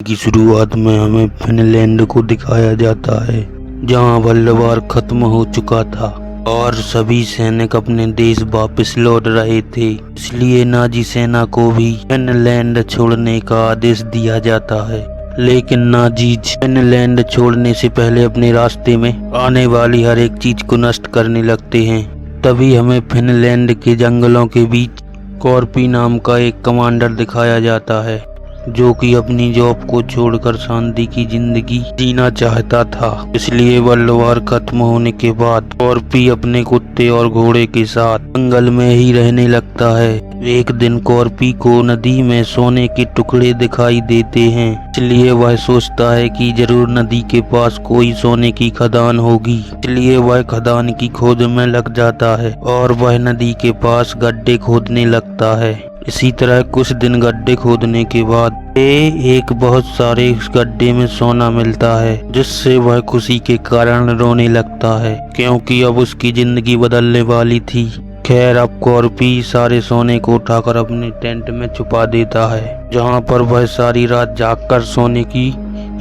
की शुरुआत में हमें फिनलैंड को दिखाया जाता है, जहां वल्लवार खत्म हो चुका था और सभी सैनिक अपने देश वापस लौट रहे थे। इसलिए नाजी सेना को भी फिनलैंड छोड़ने का आदेश दिया जाता है। लेकिन नाजीज फिनलैंड छोड़ने से पहले अपने रास्ते में आने वाली हर एक चीज को नष्ट करने लगते हैं। तभी हमें फिनलैंड के जंगलों के बीच कॉर्पी नाम का एक कमांडर दिखाया जाता है, जो कि अपनी जॉब को छोड़कर शांति की जिंदगी जीना चाहता था। इसलिए वल्लवार खत्म होने के बाद कॉर्पी अपने कुत्ते और घोड़े के साथ जंगल में ही रहने लगता है। एक दिन कॉर्पी को नदी में सोने के टुकड़े दिखाई देते हैं, इसलिए वह सोचता है कि जरूर नदी के पास कोई सोने की खदान होगी। इसलिए वह खदान की खोज में लग जाता है और वह नदी के पास गड्ढे खोदने लगता है। इसी तरह कुछ दिन गड्ढे खोदने के बाद एक बहुत सारे गड्ढे में सोना मिलता है, जिससे वह खुशी के कारण रोने लगता है, क्योंकि अब उसकी जिंदगी बदलने वाली थी। खैर, अब कॉर्पी सारे सोने को उठाकर अपने टेंट में छुपा देता है, जहां पर वह सारी रात जागकर सोने की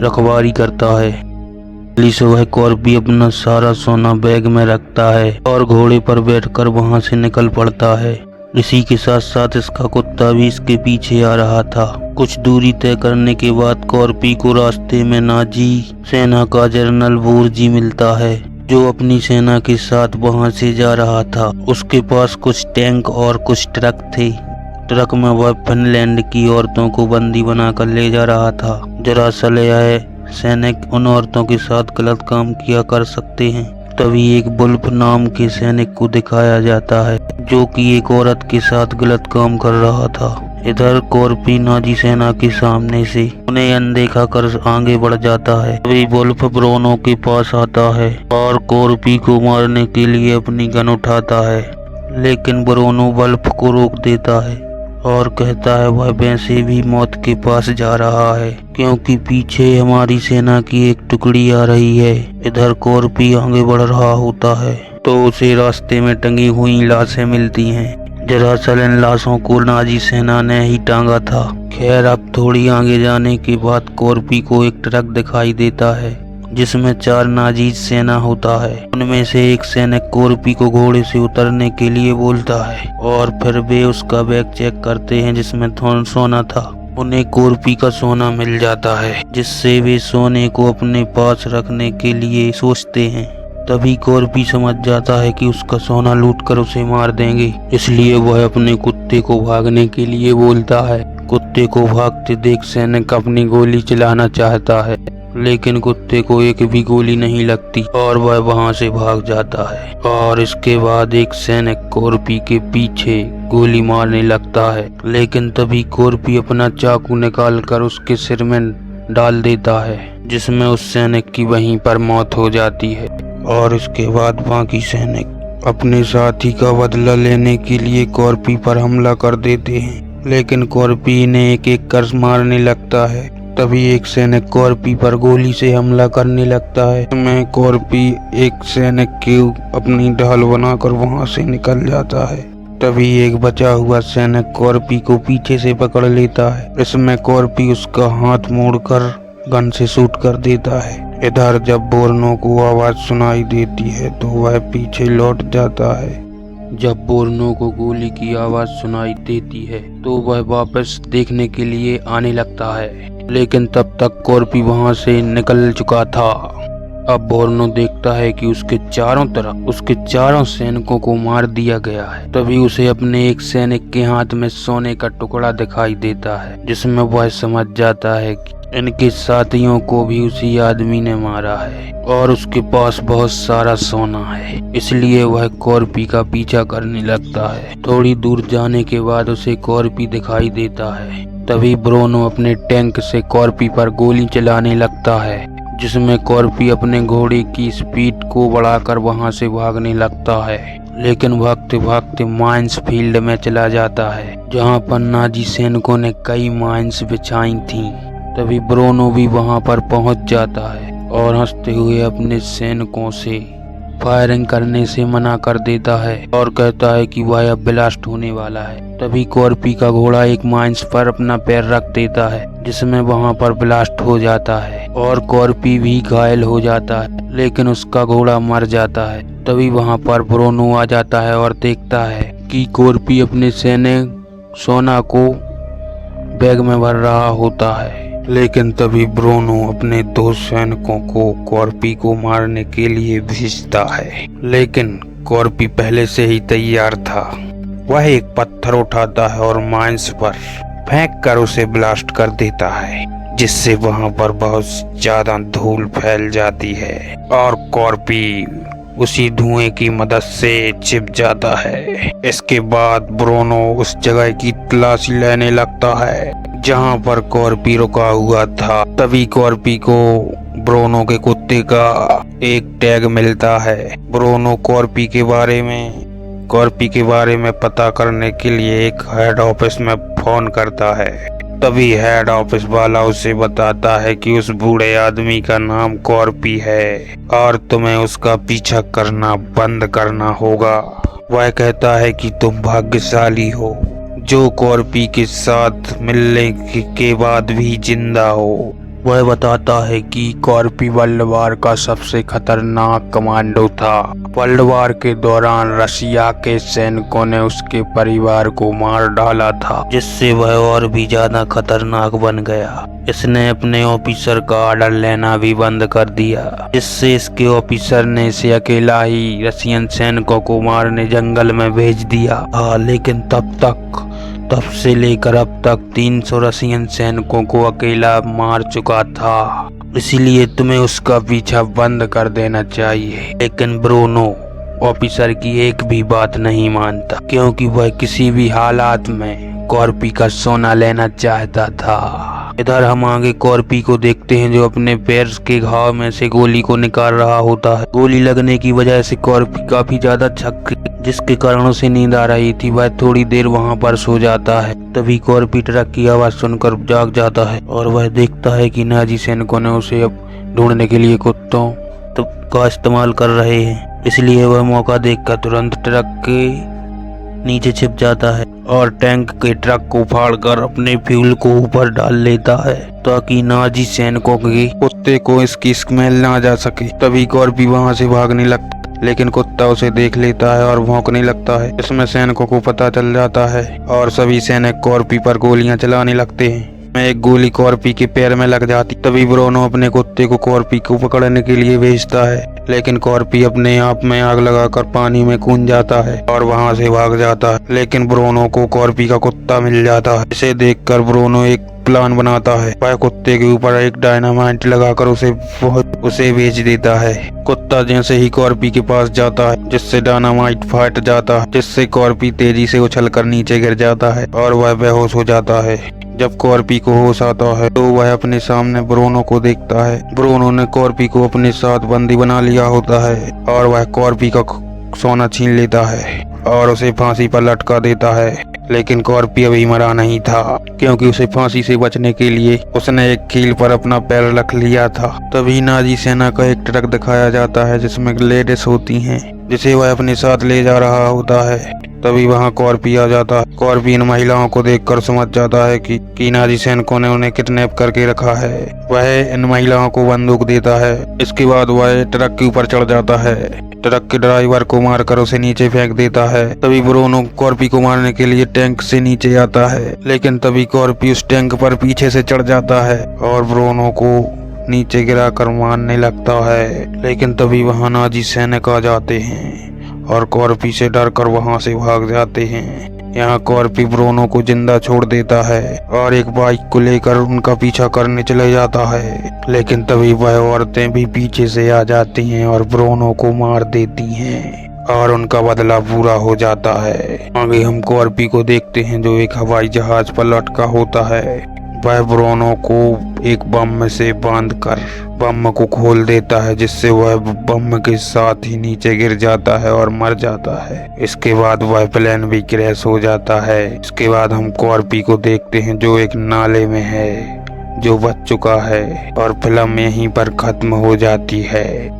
रखवाली करता है। अगली सुबह कॉर्पी अपना सारा सोना बैग में रखता है और घोड़े पर बैठकर वहां से निकल पड़ता है। इसी के साथ साथ इसका कुत्ता भी इसके पीछे आ रहा था। कुछ दूरी तय करने के बाद कॉर्पी को रास्ते में नाजी सेना का जनरल वोरजी मिलता है, जो अपनी सेना के साथ वहां से जा रहा था। उसके पास कुछ टैंक और कुछ ट्रक थे। ट्रक में वह फिनलैंड की औरतों को बंदी बनाकर ले जा रहा था। जरा सलाह सैनिक उन औरतों के साथ गलत काम किया कर सकते हैं। तभी एक वुल्फ नाम के सैनिक को दिखाया जाता है, जो कि एक औरत के साथ गलत काम कर रहा था। इधर कॉर्पी नाजी सेना के सामने से उन्हें अनदेखा कर आगे बढ़ जाता है। तभी वुल्फ ब्रोनो के पास आता है और कॉर्पी को मारने के लिए अपनी गन उठाता है, लेकिन ब्रोनो वुल्फ को रोक देता है और कहता है वह वैसे भी मौत के पास जा रहा है, क्योंकि पीछे हमारी सेना की एक टुकड़ी आ रही है। इधर कॉर्पी आगे बढ़ रहा होता है तो उसे रास्ते में टंगी हुई लाशें मिलती हैं। दरअसल इन लाशों को नाजी सेना ने ही टांगा था। खैर, अब थोड़ी आगे जाने के बाद कॉर्पी को एक ट्रक दिखाई देता है, जिसमें 4 नाजी सेना होता है। उनमें से एक सैनिक कॉर्पी को घोड़े से उतरने के लिए बोलता है और फिर वे उसका बैग चेक करते हैं, जिसमें सोना था। उन्हें कॉर्पी का सोना मिल जाता है, जिससे वे सोने को अपने पास रखने के लिए सोचते हैं। तभी कॉर्पी समझ जाता है कि उसका सोना लूटकर उसे मार देंगे, इसलिए वह अपने कुत्ते को भागने के लिए बोलता है। कुत्ते को भागते देख सैनिक अपनी गोली चलाना चाहता है, लेकिन कुत्ते को एक भी गोली नहीं लगती और वह वहां से भाग जाता है। और इसके बाद एक सैनिक कॉर्पी के पीछे गोली मारने लगता है, लेकिन तभी कॉर्पी अपना चाकू निकालकर उसके सिर में डाल देता है, जिसमें उस सैनिक की वहीं पर मौत हो जाती है। और इसके बाद बाकी सैनिक अपने साथी का बदला लेने के लिए कॉर्पी पर हमला कर देते हैं, लेकिन कॉर्पी ने एक कर मारने लगता है। तभी एक सैनिक कॉर्पी पर गोली से हमला करने लगता है। मैं कॉर्पी एक सैनिक के अपनी ढाल बनाकर वहां से निकल जाता है। तभी एक बचा हुआ सैनिक कॉर्पी को पीछे से पकड़ लेता है। इसमें कॉर्पी उसका हाथ मोड़कर गन से शूट कर देता है। इधर जब बोर्नो को आवाज सुनाई देती है तो वह पीछे लौट जाता है। जब बोर्नो को गोली की आवाज सुनाई देती है तो वह वापस देखने के लिए आने लगता है, लेकिन तब तक कॉर्पी वहां से निकल चुका था। अब बोर्नो देखता है कि उसके चारों तरफ उसके चारों सैनिकों को मार दिया गया है। तभी उसे अपने एक सैनिक के हाथ में सोने का टुकड़ा दिखाई देता है, जिसमें वह समझ जाता है कि इनके साथियों को भी उसी आदमी ने मारा है और उसके पास बहुत सारा सोना है। इसलिए वह कॉर्पी का पीछा करने लगता है। थोड़ी दूर जाने के बाद उसे कॉर्पी दिखाई देता है। तभी ब्रोनो अपने टैंक से कॉर्पी पर गोली चलाने लगता है, जिसमें कॉर्पी अपने घोड़े की स्पीड को बढ़ाकर वहां से भागने लगता है, लेकिन भागते भागते माइंस फील्ड में चला जाता है, जहां पर नाजी सैनिकों ने कई माइंस बिछाई थीं। तभी ब्रोनो भी वहां पर पहुंच जाता है और हंसते हुए अपने सैनिकों से फायरिंग करने से मना कर देता है और कहता है कि वह अब ब्लास्ट होने वाला है। तभी कॉर्पी का घोड़ा एक माइंस पर अपना पैर रख देता है, जिसमें वहां पर ब्लास्ट हो जाता है और कॉर्पी भी घायल हो जाता है, लेकिन उसका घोड़ा मर जाता है। तभी वहां पर ब्रोनो आ जाता है और देखता है कि कॉर्पी अपने सैनिक सोना को बैग में भर रहा होता है। लेकिन तभी ब्रोनो अपने 2 सैनिकों को कॉर्पी को मारने के लिए भेजता है, लेकिन कॉर्पी पहले से ही तैयार था। वह एक पत्थर उठाता है और माइंस पर फेंक कर उसे ब्लास्ट कर देता है, जिससे वहां पर बहुत ज्यादा धूल फैल जाती है और कॉर्पी उसी धुएं की मदद से छिप जाता है। इसके बाद ब्रोनो उस जगह की तलाशी लेने लगता है जहां पर कॉर्पी रुका हुआ था। तभी कॉर्पी को ब्रोनो के कुत्ते का एक टैग मिलता है। ब्रोनो कॉर्पी के बारे में पता करने के लिए एक हेड ऑफिस में फोन करता है। तभी हेड ऑफिस वाला उसे बताता है कि उस बूढ़े आदमी का नाम कॉर्पी है और तुम्हें उसका पीछा करना बंद करना होगा। वह कहता है कि तुम भाग्यशाली हो जो कॉर्पी के साथ मिलने के बाद भी जिंदा हो। वह बताता है कि कॉर्पी वर्ल्ड वॉर का सबसे खतरनाक कमांडो था। वर्ल्ड वॉर के दौरान रशिया के सैनिकों ने उसके परिवार को मार डाला था, जिससे वह और भी ज्यादा खतरनाक बन गया। इसने अपने ऑफिसर का ऑर्डर लेना भी बंद कर दिया, जिससे इसके ऑफिसर ने इसे अकेला ही रशियन सैनिकों को मारने जंगल में भेज दिया। लेकिन तब से लेकर अब तक 300 रशियन सैनिकों को अकेला मार चुका था, इसलिए तुम्हें उसका पीछा बंद कर देना चाहिए। लेकिन ब्रोनो ऑफिसर की एक भी बात नहीं मानता, क्योंकि वह किसी भी हालात में कॉर्पी का सोना लेना चाहता था। इधर हम आगे कॉर्पी को देखते हैं जो अपने पैर के घाव में से गोली को निकाल रहा होता है। गोली लगने की वजह से कॉर्पी काफी ज्यादा थक गई, जिसके कारण उसे नींद आ रही थी। वह थोड़ी देर वहां पर सो जाता है। तभी कॉर्पी ट्रक की आवाज सुनकर जाग जाता है और वह देखता है कि नाजी सैनिकों ने उसे अब ढूंढने के लिए कुत्तों का इस्तेमाल कर रहे हैं, इसलिए वह मौका देखकर तुरंत ट्रक के नीचे छिप जाता है और टैंक के ट्रक को फाड़कर अपने फ्यूल को ऊपर डाल लेता है, ताकि नाजी सैनिकों के कुत्ते को इसकी स्मेल ना जा सके। तभी कॉर्पी वहां से भागने लगता, लेकिन कुत्ता उसे देख लेता है और भौंकने लगता है। इसमें सैनिकों को पता चल जाता है और सभी सैनिक कॉर्पी पर गोलियां चलाने लगते हैं। एक गोली कॉर्पी के पैर में लग जाती। तभी ब्रोनो अपने कुत्ते को कॉर्पी को पकड़ने के लिए भेजता है, लेकिन कॉर्पी अपने आप में आग लगाकर पानी में कूद जाता है और वहां से भाग जाता है। लेकिन ब्रोनो को कॉर्पी का कुत्ता मिल जाता है। इसे देखकर ब्रोनो एक प्लान बनाता है। वह कुत्ते के ऊपर एक डायनामाइट लगाकर उसे बेच देता है। कुत्ता जैसे ही कॉर्पी के पास जाता है, जिससे डायनामाइट फट जाता है, जिससे कॉर्पी तेजी से उछलकर नीचे गिर जाता है और वह बेहोश हो जाता है। जब कॉर्पी को होश आता है तो वह अपने सामने ब्रोनो को देखता है। ब्रोनो ने कॉर्पी को अपने साथ बंदी बना लिया होता है और वह कॉर्पी का सोना छीन लेता है और उसे फांसी पर लटका देता है। लेकिन कॉर्पी अभी मरा नहीं था, क्योंकि उसे फांसी से बचने के लिए उसने एक कील पर अपना पैर रख लिया था। तभी नाजी सेना का एक ट्रक दिखाया जाता है जिसमें लेडीज होती हैं, जिसे वह अपने साथ ले जा रहा होता है। तभी वहां कॉर्पी आ जाता है। कॉर्पी इन महिलाओं को देखकर समझ जाता है कि नाजी सैनिकों ने उन्हें किडनैप करके रखा है। वह इन महिलाओं को बंदूक देता है। इसके बाद वह ट्रक के ऊपर चढ़ जाता है। ट्रक के ड्राइवर को मारकर उसे नीचे फेंक देता है। तभी ब्रोनो कॉर्पी को मारने के लिए टैंक से नीचे आता है, लेकिन तभी कॉर्पी उस टैंक पर पीछे से चढ़ जाता है और ब्रोनो को नीचे गिराकर मारने लगता है। लेकिन तभी वहां नाजी सैनिक आ जाते हैं और कॉर्पी से डरकर वहां से भाग जाते हैं। यहाँ कॉर्पी ब्रोनो को जिंदा छोड़ देता है और एक बाइक को लेकर उनका पीछा करने चले जाता है। लेकिन तभी वह औरतें भी पीछे से आ जाती हैं और ब्रोनो को मार देती हैं और उनका बदला पूरा हो जाता है। आगे हम कॉर्पी को देखते हैं जो एक हवाई जहाज पर लटका होता है। वह ब्रोनो को एक बम से बांधकर बम को खोल देता है, जिससे वह बम के साथ ही नीचे गिर जाता है और मर जाता है। इसके बाद वह प्लेन भी क्रैश हो जाता है। इसके बाद हम कॉर्पी को देखते हैं जो एक नाले में है, जो बच चुका है और फिल्म यहीं पर खत्म हो जाती है।